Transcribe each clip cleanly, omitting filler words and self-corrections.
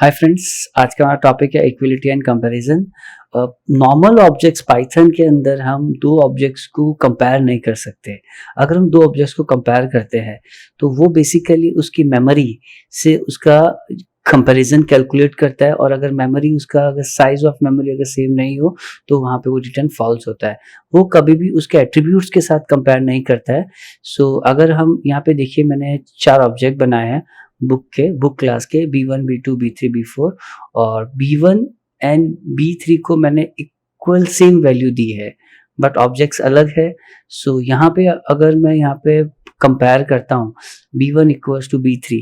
Hi friends, आज का हमारा टॉपिक है equality and comparison. Normal objects Python के अंदर हम दो ऑब्जेक्ट्स को कंपेयर नहीं कर सकते। अगर हम दो ऑब्जेक्ट्स को कंपेयर करते हैं तो वो बेसिकली उसकी मेमोरी से उसका कंपैरिजन कैलकुलेट करता है, और अगर मेमोरी उसका अगर साइज ऑफ मेमोरी अगर सेम नहीं हो तो वहाँ पे वो रिटर्न फॉल्स होता है। वो कभी भी उसके एट्रीब्यूट्स के साथ कंपेयर नहीं करता है। सो अगर हम यहाँ पे देखिए, मैंने 4 ऑब्जेक्ट बनाए हैं बुक क्लास के B1 B2 B3 B4, और B1 एंड B3 को मैंने इक्वल सेम वैल्यू दी है, बट ऑब्जेक्ट्स अलग है। सो यहाँ पे अगर मैं यहाँ पे कंपेयर करता हूँ B1 इक्वल्स टू B3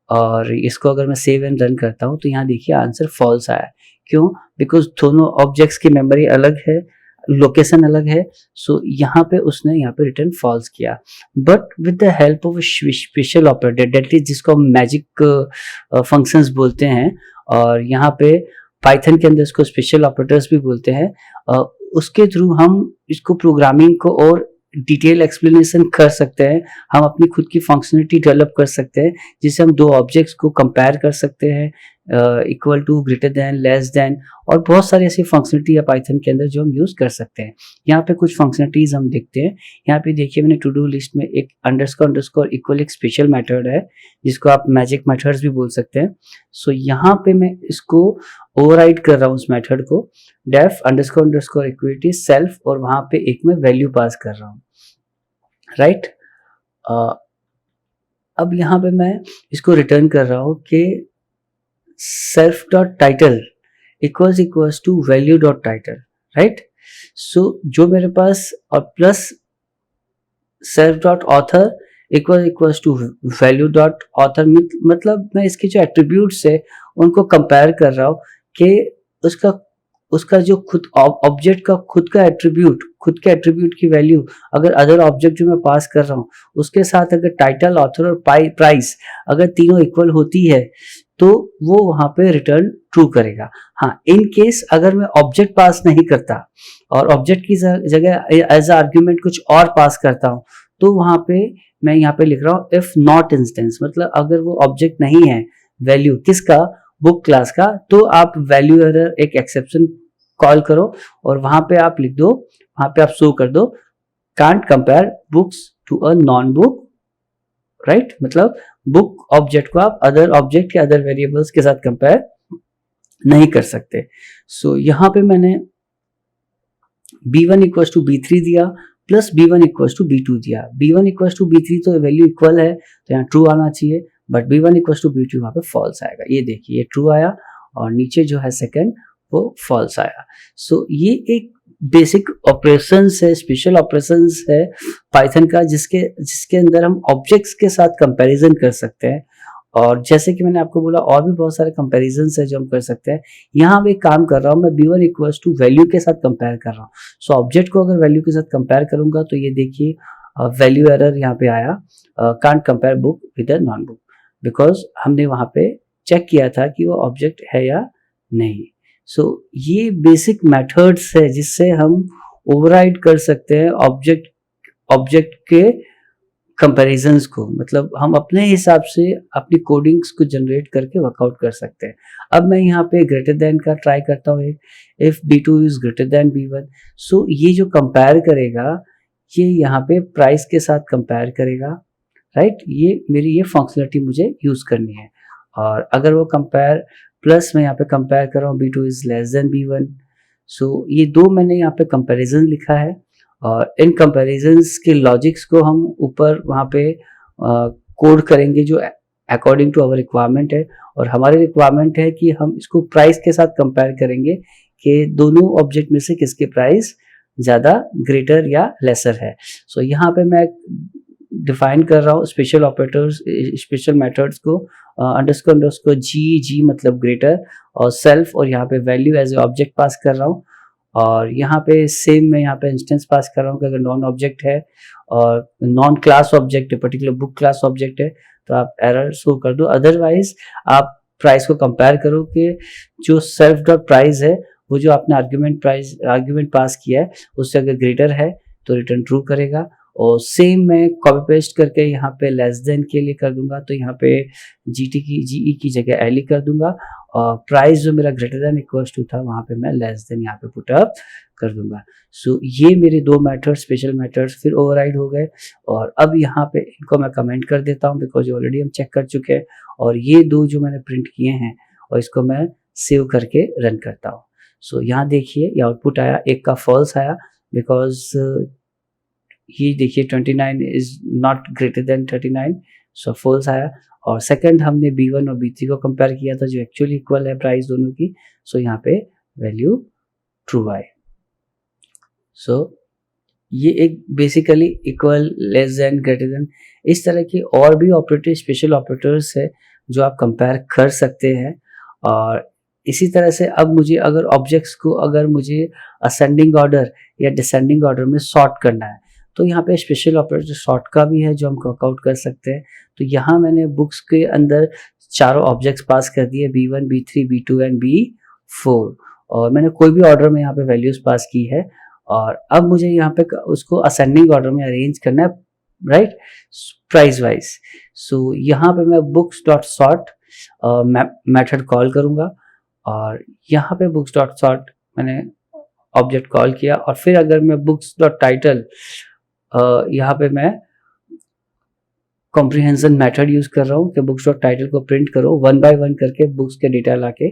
और इसको अगर मैं सेव एंड रन करता हूँ तो यहाँ देखिए आंसर फॉल्स आया। क्यों? बिकॉज दोनों ऑब्जेक्ट्स की मेमोरी अलग है, लोकेशन अलग है। सो यहाँ पे उसने यहाँ पे रिटर्न फॉल्स किया, but with the help of special operator, that is जिसको हम मैजिक फंक्शंस बोलते हैं, और यहाँ पे पाइथन के अंदर इसको स्पेशल ऑपरेटर्स भी बोलते हैं। उसके थ्रू हम इसको प्रोग्रामिंग को और डिटेल एक्सप्लेनेशन कर सकते हैं। हम अपनी खुद की फंक्शनलिटी डेवलप कर सकते हैं, जिससे हम दो ऑब्जेक्ट्स को कंपेयर कर सकते हैं, equal to, greater than, less than, और बहुत सारी ऐसी फंक्शनलिटी है पाइथन के अंदर जो हम यूज कर सकते हैं। यहाँ पे कुछ फंक्शनलिटीज हम देखते हैं। यहाँ पे देखिए, मैंने टू डू लिस्ट में एक अंडरस्कोर इक्वल एक स्पेशल मेथड है, जिसको आप मैजिक मेथड्स भी बोल सकते हैं। सो यहाँ पे मैं इसको ओवरराइड कर रहा हूँ, उस मेथड को डेफ अंडरस्कोर इक्विलिटी सेल्फ, और वहां पे एक मैं वैल्यू पास कर रहा हूँ, राइट। अब यहाँ पे मैं इसको रिटर्न कर रहा हूँ कि self dot title equals to value dot title, right. So जो मेरे पास, और plus self dot author equals to value dot author, मतलब मैं इसके जो एट्रीब्यूट्स है उनको कंपेयर कर रहा हूँ कि उसका जो खुद ऑब्जेक्ट का खुद के एट्रीब्यूट की वैल्यू अगर अदर ऑब्जेक्ट जो मैं पास कर रहा हूँ उसके साथ अगर टाइटल, ऑथर और प्राइस अगर तीनों इक्वल होती है तो वो वहां पे रिटर्न ट्रू करेगा। हाँ, इन केस अगर मैं ऑब्जेक्ट पास नहीं करता और ऑब्जेक्ट की जगह एज आर्ग्यूमेंट कुछ और पास करता हूँ, तो वहां पे मैं यहाँ पे लिख रहा हूँ इफ नॉट इंस्टेंस, मतलब अगर वो ऑब्जेक्ट नहीं है वैल्यू किसका, बुक क्लास का, तो आप वैल्यू एरर एक एक्सेप्शन कॉल करो और वहां पे आप लिख दो, वहां पे आप शो कर दो can't compare books to a non book, right. मतलब बुक ऑब्जेक्ट को आप अदर ऑब्जेक्ट या अदर वेरिएबल्स के साथ कंपेयर नहीं कर सकते। सो यहाँ पे मैंने B1 इक्वल्स टू B3 दिया plus B1 equals to B2 दिया। B1 इक्वल्स टू B3 तो वैल्यू इक्वल है तो यहाँ ट्रू आना चाहिए, but B1 equals to B2 वहां पे फॉल्स आएगा। ये देखिए, ये ट्रू आया और नीचे जो है सेकंड वो फॉल्स आया। सो ये एक बेसिक ऑपरेशंस है, स्पेशल ऑपरेशंस है पाइथन का, जिसके अंदर हम ऑब्जेक्ट्स के साथ कंपैरिजन कर सकते हैं। और जैसे कि मैंने आपको बोला, और भी बहुत सारे कंपैरिजंस है जो हम कर सकते हैं। यहाँ मैं एक काम कर रहा हूँ, मैं B1 इक्वल्स टू वैल्यू के साथ कंपेयर कर रहा हूँ। सो ऑब्जेक्ट को अगर वैल्यू के साथ कंपेयर करूंगा तो ये देखिए वैल्यू एरर यहाँ पे आया, can't compare book with a non book, because हमने वहां पे चेक किया था कि वो ऑब्जेक्ट है या नहीं। सो ये बेसिक मेथड्स है जिससे हम ओवरराइड कर सकते हैं ऑब्जेक्ट के कंपैरिजंस को, मतलब हम अपने हिसाब से अपनी कोडिंग्स को जनरेट करके वर्कआउट कर सकते हैं। अब मैं यहाँ पे ग्रेटर देन का ट्राई करता हूँ, if B2 is greater than B1। सो ये जो कंपेयर करेगा ये यहाँ पे प्राइस के साथ कंपेयर करेगा, राइट। ये मेरी ये फंक्शनलिटी मुझे यूज करनी है। और अगर वो कंपेयर प्लस मैं यहाँ पे कंपेयर कर रहा हूँ B2 is less than B1। सो ये दो मैंने यहाँ पे कंपैरिजन लिखा है, और इन कंपैरिजंस के लॉजिक्स को हम ऊपर वहाँ पे कोड करेंगे जो अकॉर्डिंग टू आवर रिक्वायरमेंट है। और हमारी रिक्वायरमेंट है कि हम इसको प्राइस के साथ कंपेयर करेंगे कि दोनों ऑब्जेक्ट में से किसके प्राइस ज़्यादा ग्रेटर या लेसर है। सो यहाँ पे मैं डिफाइन कर रहा हूँ स्पेशल ऑपरेटर्स, स्पेशल मेथड्स को, अंडरस्कोर जी मतलब ग्रेटर, और सेल्फ, और यहाँ पे वैल्यू एज ए ऑब्जेक्ट पास कर रहा हूँ। और यहाँ पे सेम मैं यहाँ पे इंस्टेंस पास कर रहा हूँ कि अगर नॉन ऑब्जेक्ट है और नॉन क्लास ऑब्जेक्ट है, पर्टिकुलर बुक क्लास ऑब्जेक्ट है, तो आप एरर शो कर दो। अदरवाइज आप प्राइस को कंपेयर करो कि जो सेल्फ डॉट प्राइस है वो जो आपने आर्ग्यूमेंट पास किया है उससे अगर ग्रेटर है तो रिटर्न ट्रू करेगा, और सेम मैं कॉपी पेस्ट करके यहाँ पे लेस देन के लिए कर दूंगा, तो यहाँ पे जीई की जगह एल कर दूंगा, और प्राइस जो मेरा ग्रेटर देन इक्वल्स टू था वहाँ पे मैं लेस देन यहाँ पे पुट अप कर दूंगा। सो ये मेरे दो मेथड, स्पेशल मेथड्स फिर ओवरराइड हो गए। और अब यहाँ पे इनको मैं कमेंट कर देता हूँ बिकॉज ऑलरेडी हम चेक कर चुके हैं, और ये दो जो मैंने प्रिंट किए हैं और इसको मैं सेव करके रन करता हूँ। सो यहाँ देखिए ये आउटपुट आया, एक का फॉल्स आया बिकॉज ये देखिए 29 is not greater than 39, so false आया। और सेकंड हमने B1 और B3 को कंपेयर किया था जो एक्चुअली इक्वल है प्राइस दोनों की, सो यहाँ पे वैल्यू ट्रू आए। सो ये एक basically equal, less than, greater than, इस तरह की और भी ऑपरेटर, स्पेशल ऑपरेटर्स है जो आप कंपेयर कर सकते हैं। और इसी तरह से अब मुझे अगर ऑब्जेक्ट्स को अगर मुझे असेंडिंग ऑर्डर या डिसेंडिंग ऑर्डर में सॉर्ट करना है तो यहाँ पे स्पेशल ऑपरेटर सॉर्ट का भी है जो हम वर्कआउट कर सकते हैं। तो यहाँ मैंने बुक्स के अंदर चारों ऑब्जेक्ट्स पास कर दिए, B1, B3, B2 and B4, और मैंने कोई भी ऑर्डर में यहाँ पे वैल्यूज पास की है। और अब मुझे यहाँ पे उसको असेंडिंग ऑर्डर में अरेंज करना है, राइट, प्राइस वाइज। सो यहाँ पे मैं books dot sort method call करूँगा, और यहाँ पे बुक्स डॉट सॉर्ट मैंने ऑब्जेक्ट कॉल किया, और फिर अगर मैं बुक्स डॉट टाइटल यहाँ पे मैं कॉम्प्रिहेंशन मेथड यूज कर रहा हूँ कि बुक्स डॉट टाइटल को प्रिंट करो 1 बाय 1 करके बुक्स के डेटा लाके,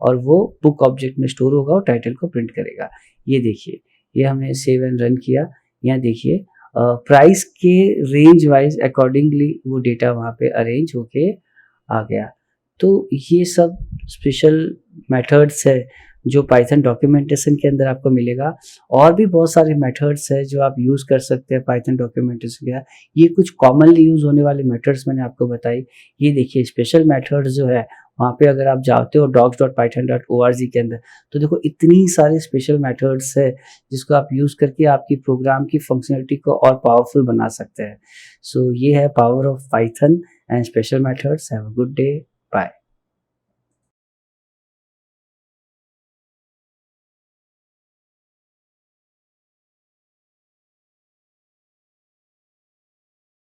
और वो बुक ऑब्जेक्ट में स्टोर होगा और टाइटल को प्रिंट करेगा। ये देखिए, ये हमने सेव एंड रन किया। यहाँ देखिए प्राइस के रेंज वाइज अकॉर्डिंगली वो डेटा वहाँ पे अरेंज होके आ गया। तो ये सब स्पेशल मेथड्स है जो पाइथन डॉक्यूमेंटेशन के अंदर आपको मिलेगा। और भी बहुत सारे मेथड्स है जो आप यूज़ कर सकते हैं पाइथन डॉक्यूमेंटेशन के। ये कुछ कॉमनली यूज़ होने वाले मेथड्स मैंने आपको बताई। ये देखिए स्पेशल मेथड्स जो है वहाँ पे अगर आप जाते हो docs.python.org के अंदर, तो देखो इतनी सारे स्पेशल मेथड्स है जिसको आप यूज़ करके आपकी प्रोग्राम की फंक्शनलिटी को और पावरफुल बना सकते हैं। सो ये है power of Python and special methods. Have a good day, bye.